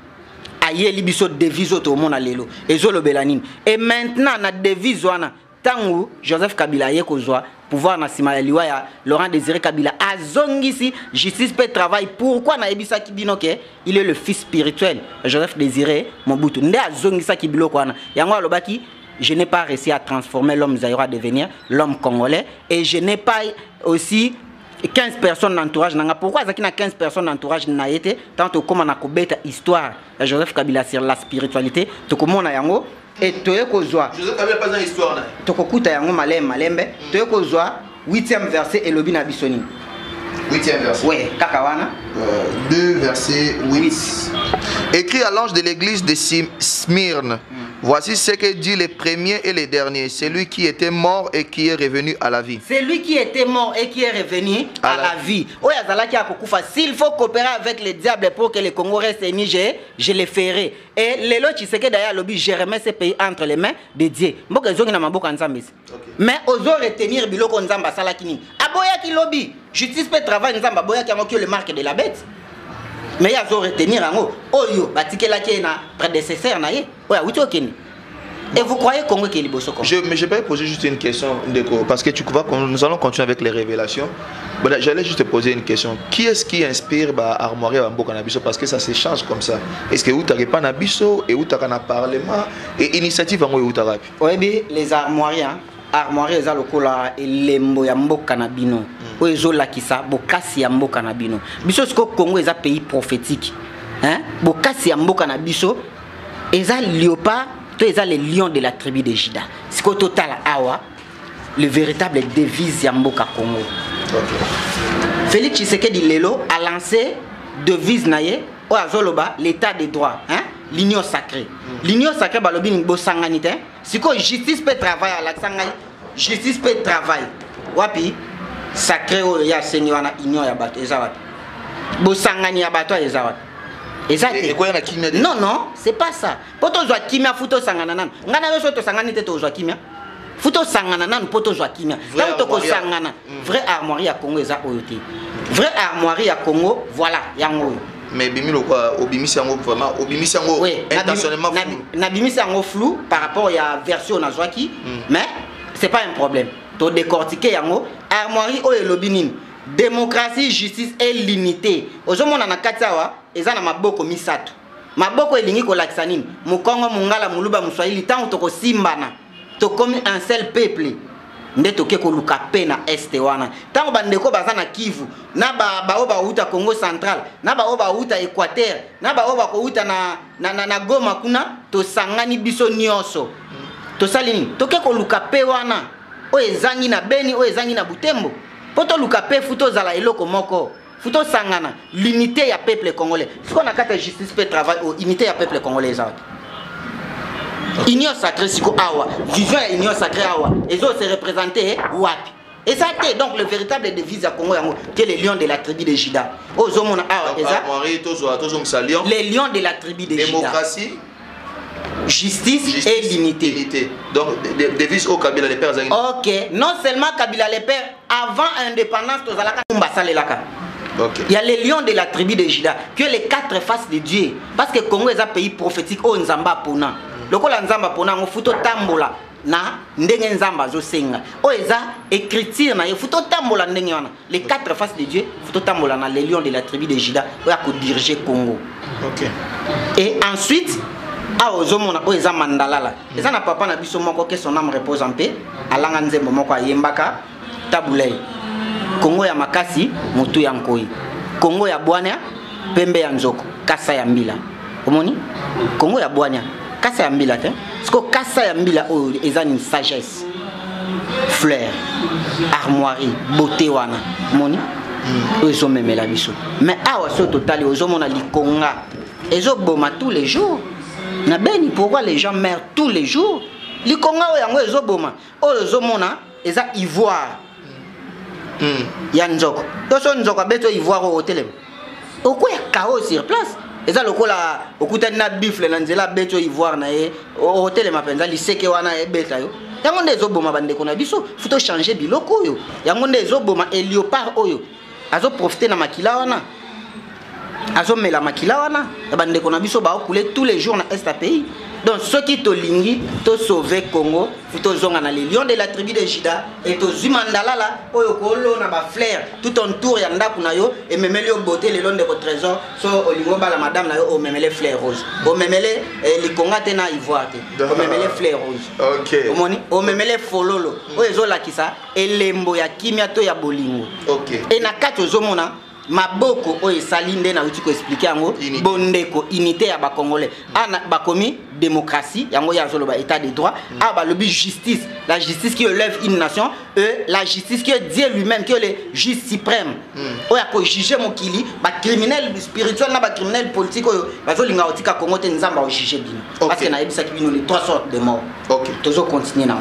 [SPEAKER 1] Aye libiso devise to mona lelo ezolo belanine. Et maintenant na devise wana tangu Joseph Kabila yekozwa pouvoir na sima ya liwa ya Laurent Désiré Kabila azongisi justice peut travail. Pourquoi na ebisa kibino ke il est le fils spirituel Joseph Désiré Mobutu nde azongisa kibilo kwana yango alobaki je n'ai pas réussi à transformer l'homme zaïrois à devenir l'homme congolais et je n'ai pas aussi 15 personnes d'entourage nanga. Pourquoi zaki na 15 personnes d'entourage na yete tant comme na kobeta histoire ya Joseph Kabila sur la spiritualité to komona yango. Et toye kozwa
[SPEAKER 2] Joseph Kabila pas dans histoire na
[SPEAKER 1] tokokuta yango malembe toye kozwa 8e verset elobi na bisoni
[SPEAKER 2] 8e verset
[SPEAKER 1] ouais kakawana
[SPEAKER 2] 2 verset 8 écrit à l'ange de l'église de Smyrne. Voici ce que dit le premier et le dernier, celui qui était mort et qui est revenu à la vie.
[SPEAKER 1] Celui qui était mort et qui est revenu à la vie. S'il faut coopérer avec le diable pour que le Congo reste uni, je le ferai. Et les lots qui se d'ailleurs lobby, je remets ce pays entre les mains de Dieu. Mais aux autres retenir biloko nzamba salakini. Aboya ki lobby, justice peut travailler nzamba boya ki le marque de la bête. Mais il y a besoin de retenir en haut. Oyo, batikela qui est na prédécesseur na ye. Oya, oui, ok. Et vous croyez Congo qui est libre comme
[SPEAKER 2] mais je vais poser juste une question, parce que tu vois, nous allons continuer avec les révélations. J'allais juste te poser une question. Qui est-ce qui inspire Armoirie à Mboka Nabiso? Parce que ça s'échange comme ça. Est-ce que vous n'avez pas Nabiso et vous avez un parlement et initiative en où vous avez?
[SPEAKER 1] Oui, les armoiries, armoiries, eza lokola elembo ya mboka na bino. Oyo ezolakisa bokasi ya mboka na bino. Biso siko Congo eza pays prophétique. Hein? Bokasi ya mboka na biso eza léopard, to eza les lions de la tribu de Juda. Siko total awa le véritable devise ya mboka Congo. Okay. Félix Tshisekedi lelo a lancé devise naye o azoloba l'état de droit, hein? L'union sacrée. L'union sacrée balobi ngbo sanganite. Siko justice peut travailler à la sangai. Justice peut travailler. Wapi sacré o ya seigneur na union ya bato ezawat. Bo sangani ya bato ezawat. Ezate. Non non, c'est pas ça. Poto zwa kimia futo sangana nan. Ngana yo soto sanganite to zwa kimia. Futo sangana nan poto zwa kimia. Tant to ko sangana. Vrai armoirie à Congo eza oyote. Vrai armoirie à Congo, voilà yango.
[SPEAKER 2] mais bimi lo quoi obimisi yango vraiment obimisi yango intentionnellement flou
[SPEAKER 1] na bimisi yango flou par rapport à version na zwaki mais c'est pas un problème to décortiquer yango armoirie o elobinine démocratie justice et l'unité ozomona na katiawa eza na maboko misato maboko elingi ko lakisa nini mukongo mungala muluba muswahili tant to ko simbana to comme un seul peuple nde toke ko luka pe na este wana tango bandeko baza na Kivu na ba oba uta Congo central na ba oba uta Équateur na ba oba ko uta na Goma kuna to sangani biso nyonso to salini toke ko luka pe wana o ezangi na Beni o ezangi na Butembo poto luka pe futo zala eloko moko futo sangana l'unité ya peuple congolais ce qu'on a kata justice pe travail o unité ya peuple congolais ça union sacrée siko awa vision ya union sacrée awa ezo se représenter wapi et ça était donc le véritable devise à Congo yango que les lions de la tribu de Juda ozomona awa eza les lions de la tribu de Juda
[SPEAKER 2] démocratie
[SPEAKER 1] justice et l'unité
[SPEAKER 2] donc devise au Kabila les pères
[SPEAKER 1] OK non seulement Kabila les pères avant indépendance tozalaka mbasalelaka
[SPEAKER 2] OK
[SPEAKER 1] il y a les lions de la tribu de Juda que les quatre faces de Dieu parce que Congo est un pays prophétique au Nzamba pona lokola nzamba pona ngo futo tambola na ndenge nzamba zo senga o eza écriture na futo tambola ndenge wana les quatre faces de Dieu futo tambola na les lions de la tribu de Juda o ya ko diriger Congo
[SPEAKER 2] OK
[SPEAKER 1] et ensuite a ozomona o eza mandalala eza na papa na biso moko que son âme repose en paix alanga nzembo moko ayembaka tabulei Congo ya makasi mutu ya nkoi Congo ya bwana pembe ya nzoko kasa ya mbila omoni Congo ya bwana kasa ya mbila te siko kasa ya mbila o eza une sagesse fleur armoirie beauté wana moni ozo memela biso mais awa so total ozo mona likonga ezo boma tous les jours na Beni pourquoi les gens meurent tous les jours likonga o yango ezo boma ozo mona eza ivoire ya nzoko to so nzoko beto ivoire au hôtel okoya chaos sur place eza lokola okutani na bifle na nzela beto ivoire na ye hôtel mapenza liseke wana e beta yo yango nde ezoboma bandeko na biso futo changer biloko oyo yango nde ezoboma e léopard oyo azo profiter na makila wana azo mela makila wana bandeko na biso ba couler tous les jours na est pays donc ceux qui tolingi to sauver Congo futo zonga na les lions de la tribu de Juda et to zimandalala oyo kolo na ba fleur tout autour ya ndaku na yo et memeli yo beauté le long de votre trésor so olingo bala madame na yo o memele fleur rose o memele likonga te na ivoire te o memele fleur rose
[SPEAKER 2] OK
[SPEAKER 1] omoni o memele fololo oyo zo lakisa elembo ya kimia to ya bolingo
[SPEAKER 2] OK
[SPEAKER 1] et na kati ozomona maboko oyo esali nde na uti ko expliquer yango bondeko unité ya ba congolais ana bakomi démocratie yango ya zoloba état de droit a ba lobi justice la justice qui élève une nation et la justice qui est Dieu lui-même qui est le juge suprême oya ko juger mokili ba criminel spirituel na ba criminel politique oyo bazolinga otika Congo te nzamba o juger bino parce que na yebisa ki bino les trois sortes de morts
[SPEAKER 2] OK
[SPEAKER 1] tozo continuer na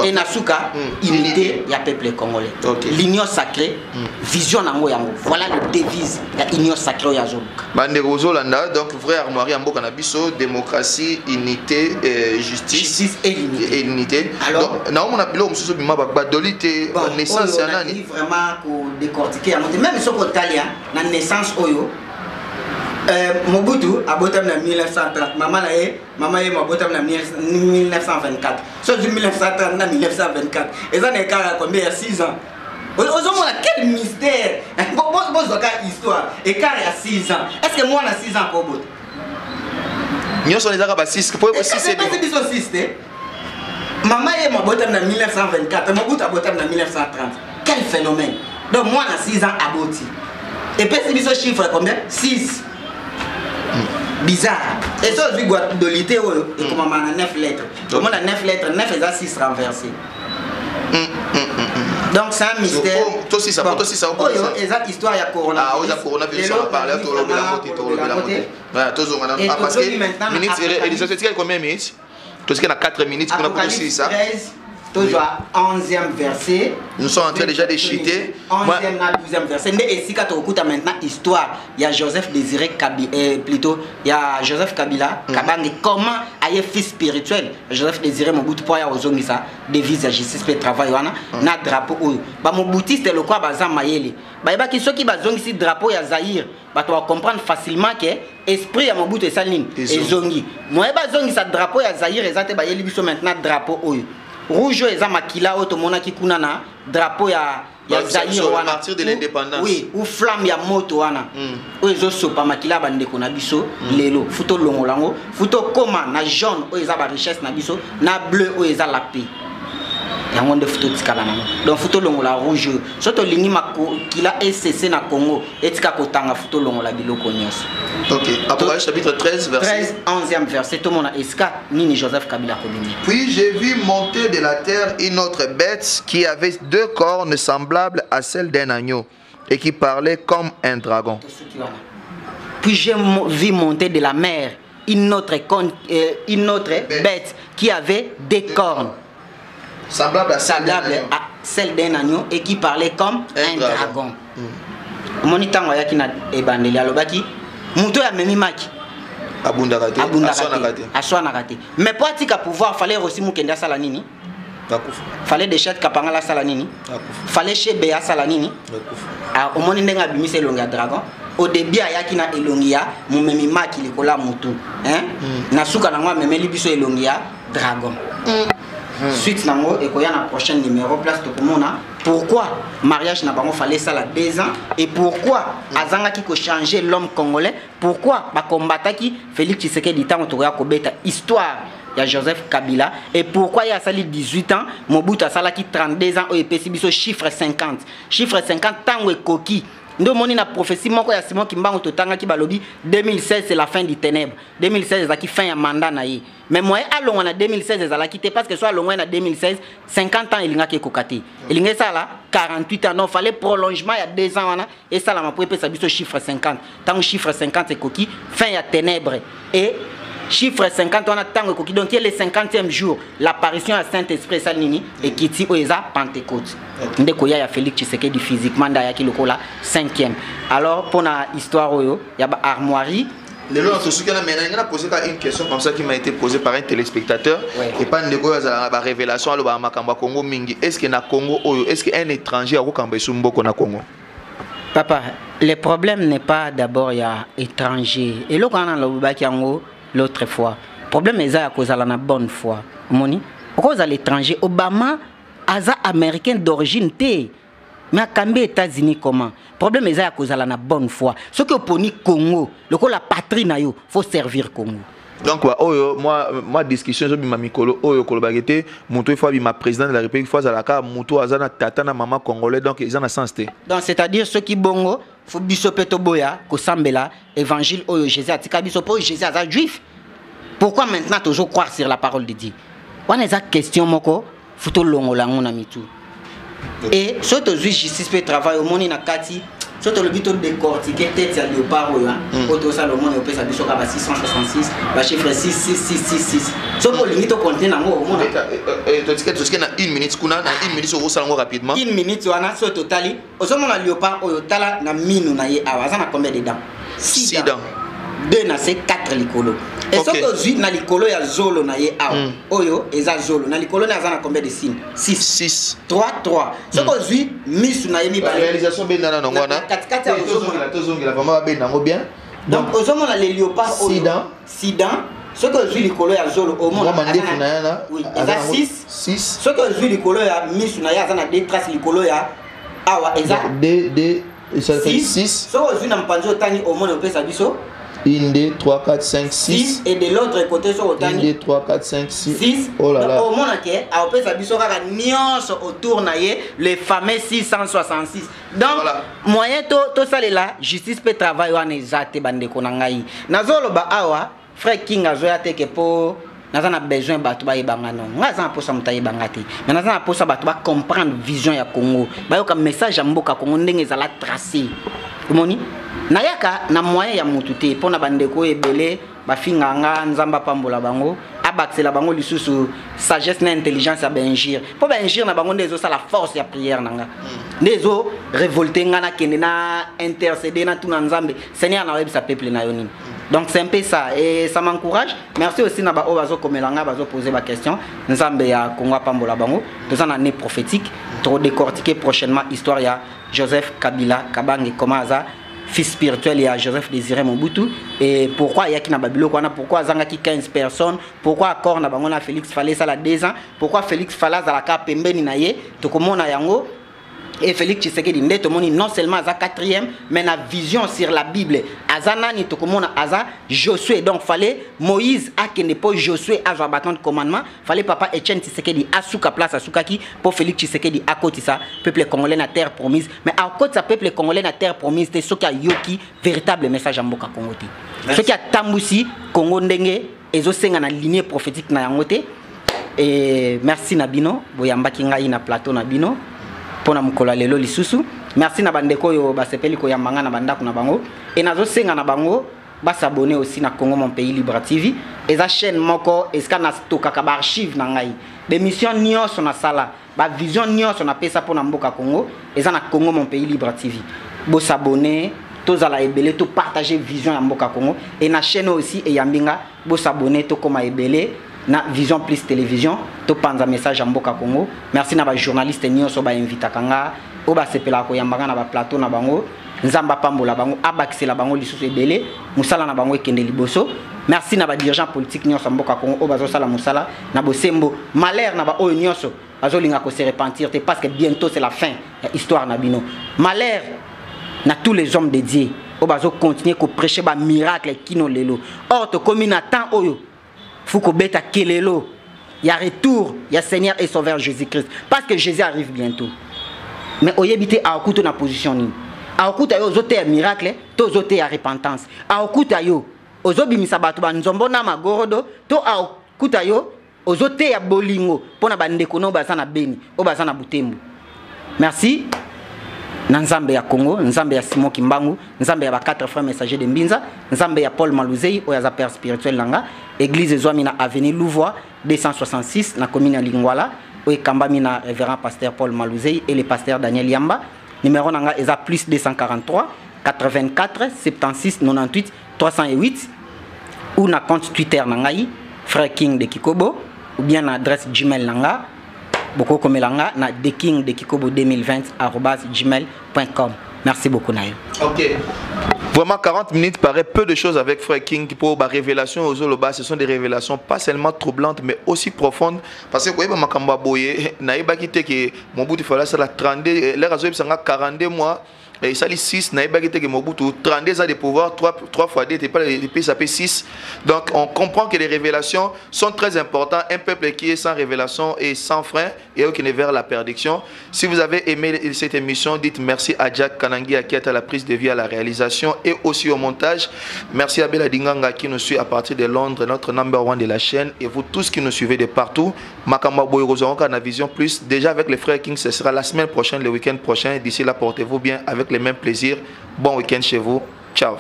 [SPEAKER 1] et na suka unité ya peuple congolais l'union sacrée vision nango yango voilà devise la union sacrée ya zoluka
[SPEAKER 2] bande rozolanda donc vrai armoirie mboka na biso démocratie unité justice
[SPEAKER 1] et l'unité
[SPEAKER 2] alors na on a bilo mususu bima ba dolité naissance ya nani
[SPEAKER 1] vraiment ko décortiquer même ce ko italien na naissance oyo Mobutu abotam na 1930 maman ye mabotam na 1924 so 1930 na 1924 eza na kara combien ya 6 ans ozomona quel mystère bon histoire écart ya 6 ans est-ce que moi na 6 ans ko bota
[SPEAKER 2] nyonso ezaka ba 6 pour 6 c'est bien
[SPEAKER 1] biso 6 te maman ye mabotam na 1924 Mobutu abotam na 1930 quel phénomène donc moi na 6 ans aboti et puis c'est biso chiffre combien 6 bizarre et ça vu dolité et comment on a 9 lettres comment on a 9 lettres 9 et 6 renversés donc c'est un mystère
[SPEAKER 2] toi aussi ça
[SPEAKER 1] et ça histoire ya corona
[SPEAKER 2] ah oza coronavirus on parle to le côté voilà tous on a parce que minutes et les sociétés combien minutes tout ce qui a 4 minutes pour nous ça
[SPEAKER 1] Toujours 11e verset.
[SPEAKER 2] Nous sommes en train déjà de chuter.
[SPEAKER 1] 11e et 12e verset. Et si tu écoutes maintenant histoire, il y a Joseph Désiré Kabila, plutôt, il y a Joseph Kabila, Kabange, comment a eu fils spirituel. Joseph Désiré Mobutu pour y avoir ça, devise à justice pour travail, na drapeau. Bah Mobutu c'est le quoi bazam mayele. Bah il y a ceux qui bazong ici drapeau ya Zaïre. Bah tu vas comprendre facilement que esprit ya Mobutu est saline et zongi. Moi bazong ça drapeau ya Zaïre et ça te bah yeli biso maintenant drapeau oyo. Rouge et Makila automona qui kunana drapeau ya Zaïre
[SPEAKER 2] wana martyr de l'indépendance.
[SPEAKER 1] Oui, ou flamme ya moto wana. Oui, zo sopa Makila bande ko na biso lelo futo longolango futo koma na jaune o eza ba richesse na biso na bleu o eza la paix. Yango de futo tikala na. Donc futo longola rouge. Soto lingi makila SCC na Congo etika kotanga futo longola biloko nyos.
[SPEAKER 2] OK. Apocalypse chapitre 13 verset
[SPEAKER 1] 11e verset tout mon eska nini Joseph Kabila Kobini.
[SPEAKER 2] Puis j'ai vu monter de la terre une autre bête qui avait 2 cornes semblables à celles d'un agneau et qui parlait comme un dragon.
[SPEAKER 1] Puis j'ai vu monter de la mer une autre bête qui avait 2 cornes
[SPEAKER 2] semblable à
[SPEAKER 1] celle d'un agneau et qui parlait comme un dragon. Monitango yaki na ebandeli alobaki muto ya memimaki
[SPEAKER 2] abundakate
[SPEAKER 1] aswanakate mais pour atika pouvoir fallait aussi mukende sala nini fallait des chats kapangala sala nini fallait chebe sala nini omoni ndenga bimise elongi ya dragon au début ayaki na elongi ya memimaki likola mutu na suka nango memeli biso elongi ya dragon. Suite nango et koya na prochain numéro place to komona pourquoi mariage na bango fallait ça la 2 ans et pourquoi azanga ki ko changer l'homme congolais, pourquoi ba combataki Félix Tshisekedi tango to ya ko beta histoire ya Joseph Kabila et pourquoi il a sali 18 ans Mobutu a salaki 32 ans et pesi biso chiffre 50 tango e koki. Ndo moni na prophétie moko ya Simon Kimbangu totanga ki balobi 2016 c'est la fin du ténèbre. 2016 ezaki fin ya mandat na ye. Mais moi alonga na 2016 ezalaki te parce que soit alonga na 2016 50 ans elinga ke kokati. Elinga ça là 48 ans non fallait prolongement ya 2 ans wana et ça la ma pour pesa biso chiffre 50. Tant chiffre 50 ekoki fin ya ténèbre et chiffre 50 on a tango koki donc le 50e jour l'apparition à Saint-Esprit salini et kiti oeza Pentecôte ndeko ya Félix Tshisekedi physiquement nda ya kilokola 5e. Alors pour la histoire oyo ya ba armoirie
[SPEAKER 2] le long de ce qu'on a maintenant posé une question comme ça qui m'a été posée par un téléspectateur et pas ndeko ya ba révélation alo ba makamba Congo mingi est-ce que na Congo oyo est-ce que un étranger a kokamba sumboko na Congo.
[SPEAKER 1] Papa, le problème n'est pas d'abord ya étranger et lo kana lo ba kiango l'autre fois. Le problème est à cause de la bonne foi. Moni, à cause de l'étranger, Obama aza américain d'origine T. Mais à Cambé États-Unis comment? Le problème est à cause de la bonne foi. Ce que poni Congo, le coup la patrie na yo, faut servir Congo.
[SPEAKER 2] Donc moi discussion sur ma mikolo oyo kolobagete muto fois ma président de la République fois à la ka muto azana tata na maman congolais donc ils en a sens té.
[SPEAKER 1] Donc c'est-à-dire ceux qui bongo faut biso peto boya ko sambela évangile oyo Jésus atika biso po Jésus aza juif. Pourquoi maintenant toujours croire sur la parole de Dieu? On a des questions moko futo longola ngona mitu. Et surtout justice peut travailler au monde na kati. Surtout le but de décortiquer tête à léopard auto salomon et opé sa biso ka 666 ba chiffre 66666 so ko limite compter na ngo mona
[SPEAKER 2] to ticket na 1 minute kuna na 1 minute so salango rapidement
[SPEAKER 1] 1 minute wana so totali osomona léopard oyo tala na minu na ye awaza na combien de dents 6 dents 2 na c'est 4 likolo et so ko zui na likolo ya zolo na ye awa oyo eza zolo na likolo na azana combien de signes 6 3 so ko zui misu na ye mi ba
[SPEAKER 2] réalisation ben na ngona
[SPEAKER 1] katikati ya
[SPEAKER 2] tozongela vraiment ben nango bien
[SPEAKER 1] donc osomona les léopards 6 dents ce que zui likolo ya zolo au monde
[SPEAKER 2] mandefu na yana
[SPEAKER 1] oui eza 6 ce que zui likolo ya misu na ye azana des traces likolo ya awa eza 6 so ko zui na mpanzo tani au monde opesa biso
[SPEAKER 2] 1, 2, 3, 4, 5, 6.
[SPEAKER 1] Et de l'autre côté, sur
[SPEAKER 2] 1, 2, 3, 4, 5, 6.
[SPEAKER 1] Oh là là. Au monde, autour les fameux 666. Donc, moyen tout ça là, justice peut travailler en exact bande konangai. Nazolo ba awa, frère King a zoya te que pour nazana besoin batu ba ibanga non. Ngazana posa mutaye bangati. Mais nazana posa batu ba comprendre vision ya Congo. Ba yo ka message ya mboka Congo ndenge za la tracer. Moni nayaka na moyen ya mutute pona bandeko ebele bafinganga nzamba pambola bango abac c'est la bango lisusu sagesse na intelligence à bengir pour bengir na bango ndezo ça la force ya prière nanga ndezo révolter ngana kende na intercéder na tout na nzambe Seigneur na webisa peuple na yoni. Donc c'est un peu ça et ça m'encourage. Merci aussi na ba obazo komelanga bazo poser ma question nzambe ya Congo pambola bango dans une année prophétique trop décortiquer prochainement histoire ya Joseph Kabila Kabange Komaza fils spirituel et à Joseph Désiré Mobutu et pourquoi il y a qui na Babilo pourquoi zangaki 15 personnes pourquoi accord na bango na Félix Falé ça la 2 ans pourquoi Félix Falaz à la ka pembeni na ye to komona yango et Félix Tshisekedi ndeto moni non seulement à 4e mais na vision sur la Bible azanani to komona aza Josué donc fallait Moïse a kende po Josué a bâton de commandement fallait papa Etienne Tshisekedi asuka place asukaki pour Félix Tshisekedi à côté ça peuple congolais na terre promise mais à côté ça peuple congolais na terre promise c'est ce qui a yoki véritable message à Mboka Congo ce qui a tambusi Congo ndenge ezo senga na lignée prophétique na yangote et merci Nabino boyambaki ngai na plateau Nabino pona mukola lelo lisusu merci na bandeko yo basepeli ko yambanga na bandako na bango et nazo senga na bango ba s'abonner aussi na Congo mon pays Libre TV et za chaîne moko eska na stoka ka ba archive na ngai be mission nyonso na sala ba vision nyonso na pesa pona mboka Congo eza na Congo mon pays Libre TV bo s'abonner tous à la ebele to partager vision ya mboka Congo et na chaîne aussi e yambinga bo s'abonner to koma ebele na Vision Plus Télévision to panza message à Mboka Congo merci na ba journaliste nyonso ba invita kanga o ba sepela ko yambanga na ba plateau na bango nzamba pambola bango abakise la bango lisusu ebele musala na bango ekende liboso merci na ba dirigeant politique nyonso Mboka Congo o bazo sala musala na bosembo malheur na ba oyo nyonso azolinga ko se repentir parce que bientôt c'est la fin histoire na bino malheur na tous les hommes dédiés o bazo continuer ko prêcher ba miracle kino lelo or to komi na temps oyo Fouko beta kelelo, il y a retour, il y a Seigneur et Sauveur Jésus-Christ. Parce que Jésus arrive bientôt. Mais au yébité à okuto na position ni. A okuta yo zote ya miracle, to zote ya repentance. A okuta yo, ozobi misabatu ba nzombo na magorodo, to a okuta yo, ozote ya bolingo, pona bandeko no bazana beni, o bazana butembo. Merci. Nzambe ya Congo, Nzambe ya Simon Kimbangu, Nzambe ya ba 4 frères messagers de Mbinza, Nzambe ya Paul Maluzei, o ya za père spirituel langa, église Zouami na avenue Louvois 266 na commune ya Lingwala, o ekambami na révérend pasteur Paul Maluzei et le pasteur Daniel Yamba. Numéro nanga eza plus 243 84 76 98 308 ou na compte Twitter nangai Frère King de Kikobo ou bien na adresse Gmail nanga Boko Komelanga na thekingdekikobo2020@gmail.com. Merci beaucoup Naïm.
[SPEAKER 2] Ok. Vraiment 40 minutes paraît peu de choses avec Frère King pour ma révélation aux Oloba. Ce sont des révélations pas seulement troublantes mais aussi profondes. Parce que quand Makamba Boye, Naïba qui était que mon bout il fallait ça la 32, l'air azoué ça 42 mois. Et ça, les 6, que Mobutu, 32 ans de pouvoir, 3 fois 2, ça fait 6. Donc, on comprend que les révélations sont très importantes. Un peuple qui est sans révélation et sans frein, et qui est vers la perdition. Si vous avez aimé cette émission, dites merci à Jack Kanangi qui est à la prise de vie, à la réalisation et aussi au montage. Merci à Bella Dinganga qui nous suit à partir de Londres, notre number 1 de la chaîne. Et vous tous qui nous suivez de partout. Makamba Boyorozoronka na Vision Plus. Déjà avec les frères King, ce sera la semaine prochaine, le week-end prochain. D'ici là, portez-vous bien avec les mêmes plaisirs. Bon week-end chez vous. Ciao.